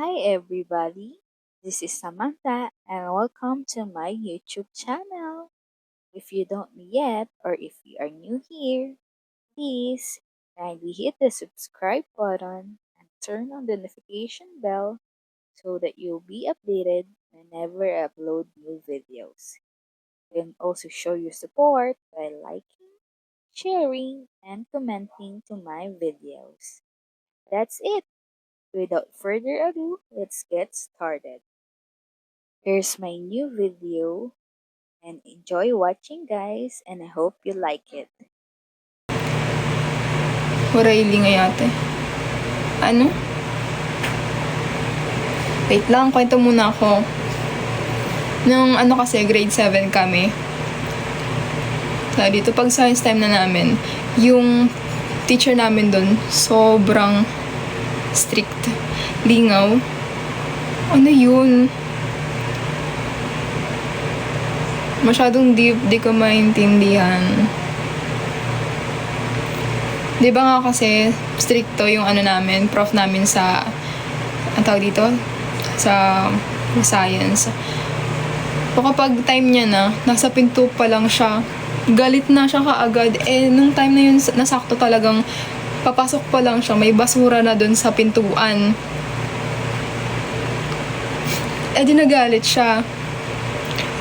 Hi everybody, this is Samantha and welcome to my YouTube channel. If you don't know yet or if you are new here, please kindly hit the subscribe button and turn on the notification bell so that you'll be updated whenever I upload new videos. You can also show your support by liking, sharing, and commenting to my videos. That's it. Without further ado, let's get started. Here's my new video and enjoy watching guys and I hope you like it. Hurayli nga yate. Ano? Wait lang, kwento muna ako. Nung kasi, grade 7 kami. Dito pag science time na namin, yung teacher namin dun, sobrang strict. Lingaw. Ano yun? Masyadong deep, di ko maintindihan. Di ba nga kasi, stricto yung namin, prof namin sa, ang tawag dito? Sa science. So kapag time niya na, nasa pinto pa lang siya, galit na siya kaagad. Nung time na yun, nasakto talagang papasok pa lang siya, may basura na dun sa pintuan. Di nagalit siya.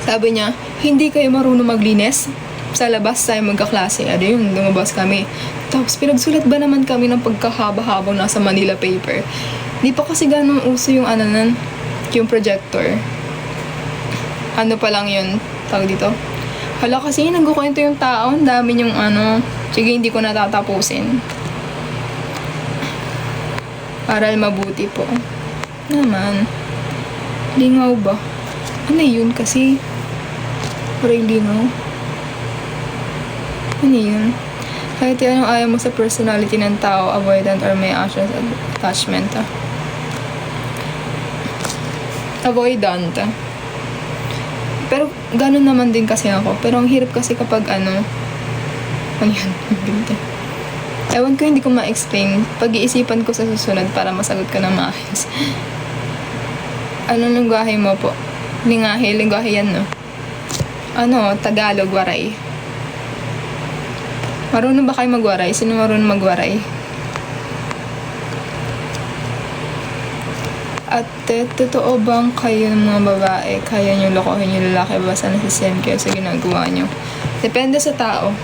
Sabi niya, hindi kayo marunong maglinis? Sa labas tayo magkaklase. Yun, lumabas kami. Tapos pinagsulat ba naman kami ng pagkahaba-habang nasa Manila paper. Di pa kasi ganun uso yung yung projector. Ano pa lang yun, tawag dito. Hala kasi nagkukwento yung tao, ang dami yung sige hindi ko natatapusin. Aral mabuti po. Naman. Lingaw ba? Ano yun kasi? Parang lingaw. Ano yun? Kahit anong ayaw mo sa personality ng tao, avoidant or may anxious attachment. Avoidant. Pero ganun naman din kasi ako. Pero ang hirap kasi kapag ano yan? Ewan ko, hindi ko ma-explain. Pag-iisipan ko sa susunod para masagot ko ng maayos. Anong lingwahe mo po? Lingwahe yan, no? Tagalog, waray. Marunong ba kayo magwaray? Sino marunong magwaray? At totoo bang kayo ng mga babae, kaya nyo lokohin yung lalaki basta nasisiyan kayo sa ginagawa nyo? Depende sa tao.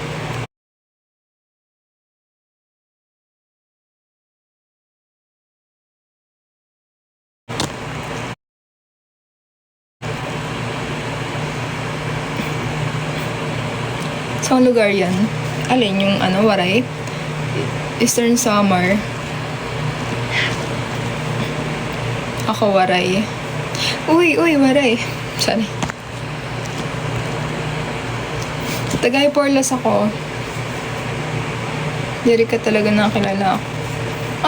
Saan lugar yan? Alin yung waray? Eastern Samar. Ako waray. Uy, waray. Sorry. Tagay Porlas ako. Diri ka talaga nakakilala ako.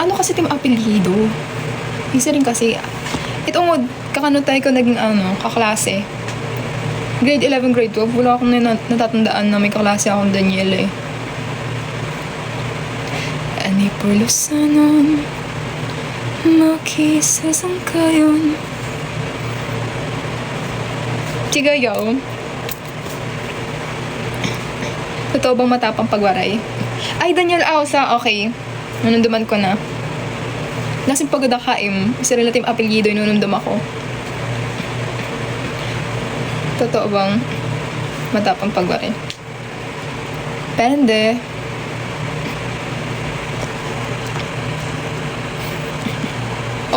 Ano kasi tim apelyido? Isa rin kasi. Itong kakanutay ko naging kaklase. Grade 11, grade 12, wala akong natatandaan na may kaklase akong Daniel Ani Porlasanon, makisasangkayon. Sigayaw. Totoo bang matapang pagwaray? Ay, Daniel Ausa, okay. Nanunduman ko na. Nasing pagdakaim, isa relative apelyido, inunundum ako. Totoo bang matapang pagwaray? Pende.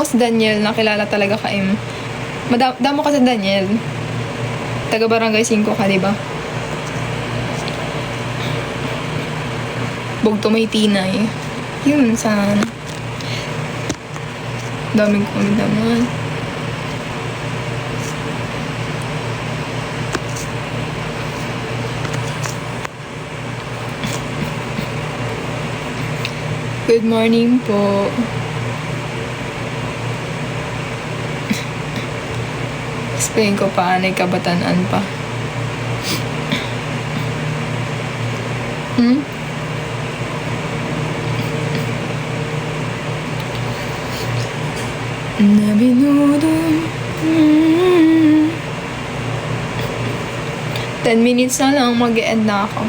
Si Daniel, nakilala talaga kaim. Damo ka sa Daniel. Taga Barangay 5 ka, diba? Bugto may tinay. Yun, saan? Daming komida naman. Good morning po. Explain ko pa, anay kabataan pa. na binudol. 10 minutes na lang, mag-e-end na ako.